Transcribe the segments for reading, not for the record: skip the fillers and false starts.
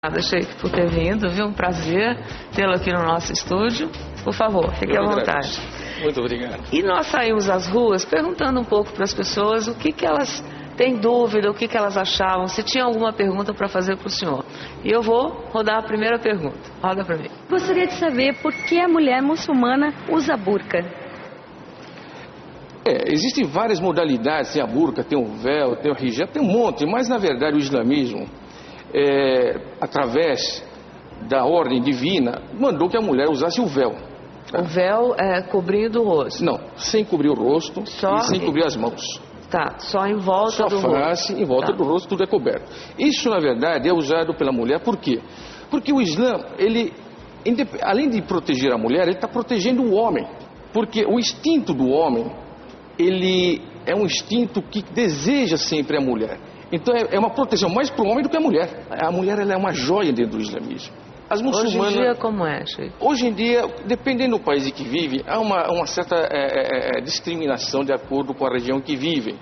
Obrigada, Sheik, por ter vindo, viu? Um prazer tê-lo aqui no nosso estúdio. Por favor, fique à vontade. Muito obrigado. E nós saímos às ruas perguntando um pouco para as pessoas o que elas têm dúvida, o que elas achavam, se tinha alguma pergunta para fazer para o senhor. E eu vou rodar a primeira pergunta. Roda para mim. Gostaria de saber por que a mulher muçulmana usa burca. Existem várias modalidades, tem a burca, tem o véu, tem o hijab, tem um monte, mas na verdade o islamismo, através da ordem divina, mandou que a mulher usasse o véu. O véu é cobrindo o rosto? Não, sem cobrir o rosto e sem cobrir as mãos. Tá, só em volta do rosto. Só a face, em volta do rosto, tudo é coberto. Isso, na verdade, é usado pela mulher, por quê? Porque o Islã, ele, além de proteger a mulher, ele está protegendo o homem. Porque o instinto do homem, ele é um instinto que deseja sempre a mulher. Então é uma proteção mais para o homem do que a mulher. A mulher, ela é uma joia dentro do islamismo. As muçulmanas, hoje em dia, como é, Sheik? Hoje em dia, dependendo do país em que vive, há uma certa discriminação de acordo com a região em que vivem,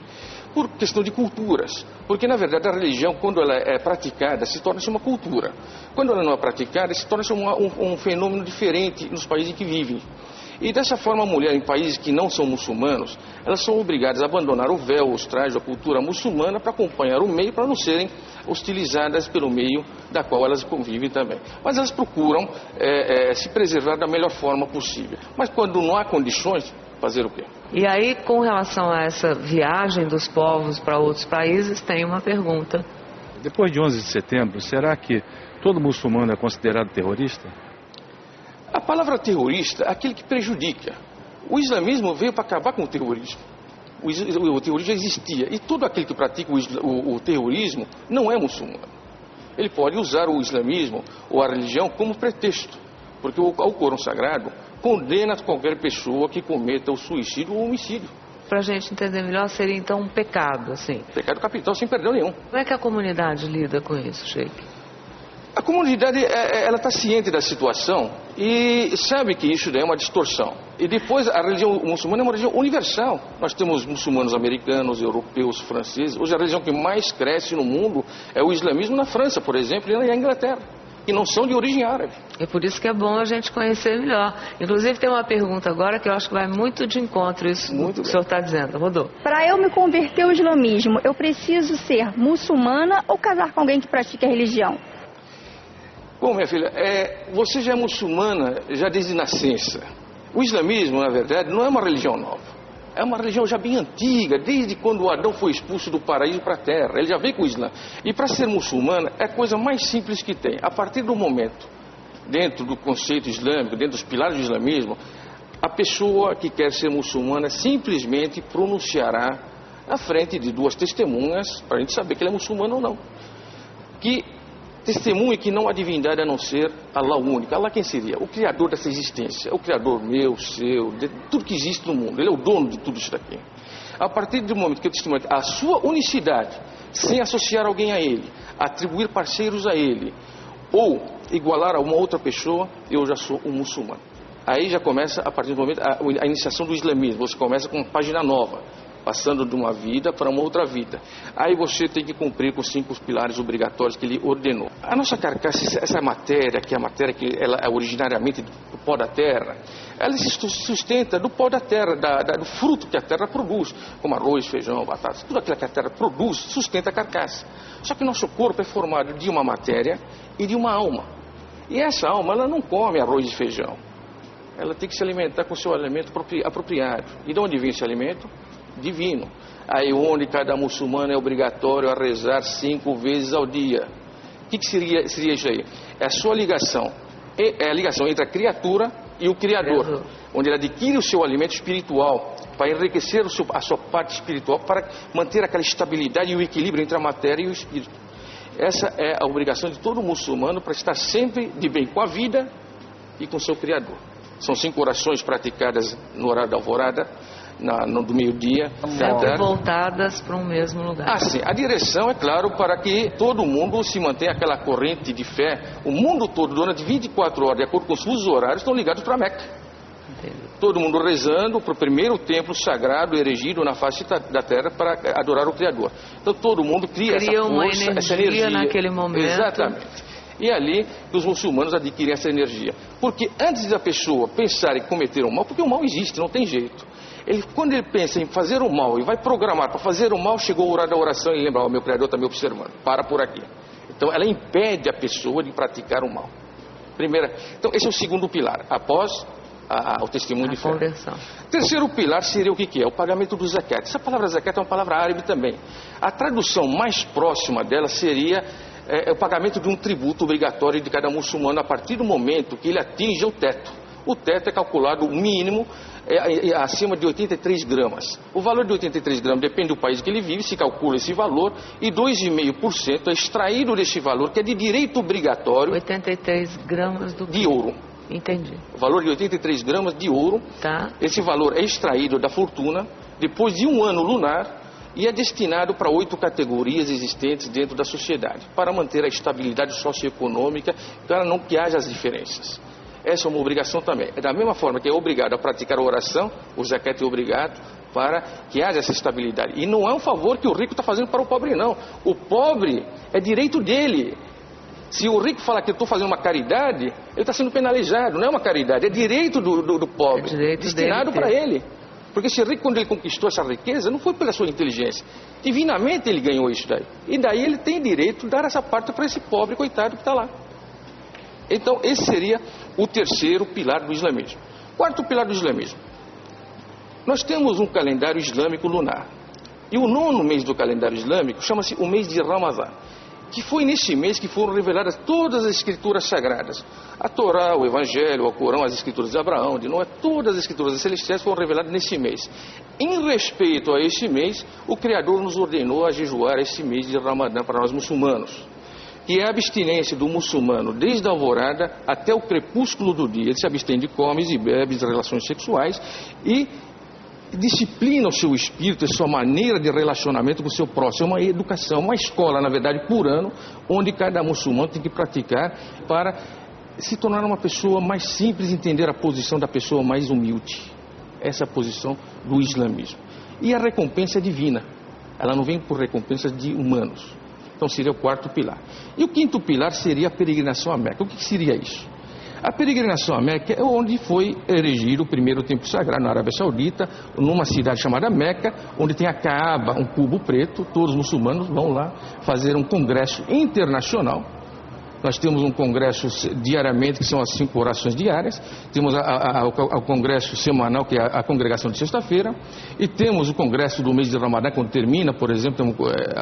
por questão de culturas. Porque, na verdade, a religião, quando ela é praticada, se torna-se uma cultura. Quando ela não é praticada, se torna-se um fenômeno diferente nos países em que vivem. E dessa forma, a mulher em países que não são muçulmanos, elas são obrigadas a abandonar o véu, os trajes, a cultura muçulmana para acompanhar o meio, para não serem hostilizadas pelo meio da qual elas convivem também. Mas elas procuram se preservar da melhor forma possível. Mas quando não há condições, fazer o quê? E aí, com relação a essa viagem dos povos para outros países, tem uma pergunta. Depois de 11 de setembro, será que todo muçulmano é considerado terrorista? A palavra terrorista é aquele que prejudica. O islamismo veio para acabar com o terrorismo. O terrorismo já existia. E todo aquele que pratica o terrorismo não é muçulmano. Ele pode usar o islamismo ou a religião como pretexto. Porque o Corão Sagrado condena qualquer pessoa que cometa o suicídio ou o homicídio. Para a gente entender melhor, seria então um pecado, assim? Pecado capital, sem perdão nenhum. Como é que a comunidade lida com isso, Sheik? A comunidade, ela está ciente da situação e sabe que isso daí é uma distorção. E depois, a religião muçulmana é uma religião universal. Nós temos muçulmanos americanos, europeus, franceses. Hoje a religião que mais cresce no mundo é o islamismo na França, por exemplo, e na Inglaterra, que não são de origem árabe. É por isso que é bom a gente conhecer melhor. Inclusive tem uma pergunta agora que eu acho que vai muito de encontro isso que o senhor está dizendo. Rodou. Para eu me converter ao islamismo, eu preciso ser muçulmana ou casar com alguém que pratica a religião? Bom, minha filha, você já é muçulmana já desde nascença. O islamismo, na verdade, não é uma religião nova. É uma religião já bem antiga, desde quando Adão foi expulso do paraíso para a terra. Ele já veio com o Islã. E para ser muçulmana é a coisa mais simples que tem. A partir do momento, dentro do conceito islâmico, dentro dos pilares do islamismo, a pessoa que quer ser muçulmana simplesmente pronunciará na frente de duas testemunhas, para a gente saber que ele é muçulmano ou não. Que testemunhe que não há divindade a não ser Allah único. Allah quem seria? O criador dessa existência. É o criador meu, seu, de tudo que existe no mundo. Ele é o dono de tudo isso daqui. A partir do momento que eu testemunho a sua unicidade, sem associar alguém a ele, atribuir parceiros a ele, ou igualar a uma outra pessoa, eu já sou um muçulmano. Aí já começa, a partir do momento, a iniciação do islamismo. Você começa com uma página nova, passando de uma vida para uma outra vida. Aí você tem que cumprir com os 5 pilares obrigatórios que ele ordenou. A nossa carcaça, essa matéria, que é a matéria que ela é originariamente do pó da terra, ela se sustenta do pó da terra, do fruto que a terra produz, como arroz, feijão, batatas, tudo aquilo que a terra produz sustenta a carcaça. Só que nosso corpo é formado de uma matéria e de uma alma. E essa alma, ela não come arroz e feijão. Ela tem que se alimentar com o seu alimento apropriado. E de onde vem esse alimento? Divino. Aí onde cada muçulmano é obrigatório a rezar 5 vezes ao dia. O que seria isso aí? É a sua ligação. É a ligação entre a criatura e o Criador. Onde ele adquire o seu alimento espiritual para enriquecer a sua parte espiritual, para manter aquela estabilidade e o equilíbrio entre a matéria e o espírito. Essa é a obrigação de todo muçulmano, para estar sempre de bem com a vida e com o seu Criador. São 5 orações praticadas no horário da alvorada, do meio-dia. Sempre voltadas para um mesmo lugar. Sim. A direção, é claro, para que todo mundo se mantenha aquela corrente de fé. O mundo todo, durante 24 horas, de acordo com os fusos horários, estão ligados para Meca. Entendi. Todo mundo rezando para o primeiro templo sagrado erigido na face da terra para adorar o Criador. Então todo mundo cria essa força, uma energia essa energia naquele momento. Exatamente. E é ali que os muçulmanos adquirem essa energia. Porque antes da pessoa pensar em cometer um mal, porque o mal existe, não tem jeito. Quando ele pensa em fazer o mal e vai programar para fazer o mal, chegou o horário da oração e lembra, o meu Criador está me observando, para por aqui. Então ela impede a pessoa de praticar o mal. Então esse é o segundo pilar, após o testemunho de fé. Conversão. Terceiro pilar seria o que é? O pagamento do zakat. Essa palavra zakat é uma palavra árabe também. A tradução mais próxima dela seria o pagamento de um tributo obrigatório de cada muçulmano a partir do momento que ele atinge o teto. O teto é calculado, o mínimo, acima de 83 gramas. O valor de 83 gramas depende do país que ele vive, se calcula esse valor, e 2,5% é extraído desse valor, que é de direito obrigatório. 83 gramas de ouro. Entendi. O valor de 83 gramas de ouro, tá. Esse valor é extraído da fortuna, depois de um ano lunar, e é destinado para 8 categorias existentes dentro da sociedade, para manter a estabilidade socioeconômica, para não que haja as diferenças. Essa é uma obrigação também. É da mesma forma que é obrigado a praticar a oração, o zakat é obrigado para que haja essa estabilidade. E não é um favor que o rico está fazendo para o pobre, não. O pobre é direito dele. Se o rico falar que eu estou fazendo uma caridade, ele está sendo penalizado. Não é uma caridade, é direito do pobre, destinado para ele. Porque esse rico, quando ele conquistou essa riqueza, não foi pela sua inteligência. Divinamente ele ganhou isso daí. E daí ele tem direito de dar essa parte para esse pobre coitado que está lá. Então esse seria o terceiro pilar do islamismo. Quarto pilar do islamismo. Nós temos um calendário islâmico lunar. E o 9º mês do calendário islâmico chama-se o mês de Ramadã. Que foi nesse mês que foram reveladas todas as escrituras sagradas. A Torá, o Evangelho, o Corão, as escrituras de Abraão, de Noé, todas as escrituras celestiais foram reveladas nesse mês. Em respeito a esse mês, o Criador nos ordenou a jejuar esse mês de Ramadã para nós muçulmanos. Que é a abstinência do muçulmano desde a alvorada até o crepúsculo do dia. Ele se abstém de comes e bebes, de relações sexuais e disciplina o seu espírito, a sua maneira de relacionamento com o seu próximo. É uma educação, uma escola, na verdade, por ano, onde cada muçulmano tem que praticar para se tornar uma pessoa mais simples, entender a posição da pessoa mais humilde. Essa é a posição do islamismo. E a recompensa é divina. Ela não vem por recompensas de humanos. Então seria o quarto pilar. E o quinto pilar seria a peregrinação à Meca. O que seria isso? A peregrinação à Meca é onde foi erigido o primeiro templo sagrado na Arábia Saudita, numa cidade chamada Meca, onde tem a Kaaba, um cubo preto. Todos os muçulmanos vão lá fazer um congresso internacional. Nós temos um congresso diariamente, que são as 5 orações diárias. Temos o congresso semanal, que é a congregação de sexta-feira. E temos o congresso do mês de Ramadã, quando termina, por exemplo,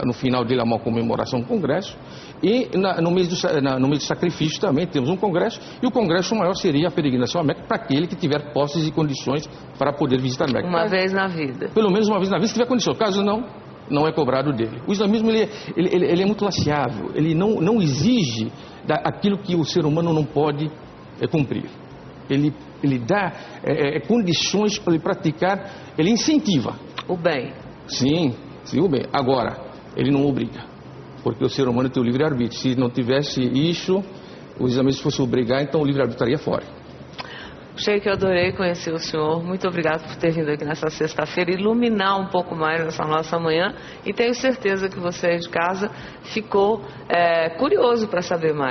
no final dele há uma comemoração, um congresso. E no mês do sacrifício também temos um congresso. E o congresso maior seria a peregrinação à Meca, para aquele que tiver posses e condições para poder visitar a Meca. Uma vez na vida. Pelo menos uma vez na vida, se tiver condição. Caso não é cobrado dele. O islamismo ele é muito laciável. Ele não exige aquilo que o ser humano não pode cumprir. Ele dá condições para ele praticar, ele incentiva. O bem. Sim, o bem. Agora, ele não obriga. Porque o ser humano tem o livre-arbítrio. Se não tivesse isso, o islamismo fosse obrigar, então o livre-arbítrio estaria fora. Sheikh, eu adorei conhecer o senhor. Muito obrigado por ter vindo aqui nessa sexta-feira, iluminar um pouco mais essa nossa manhã. E tenho certeza que você de casa ficou curioso para saber mais.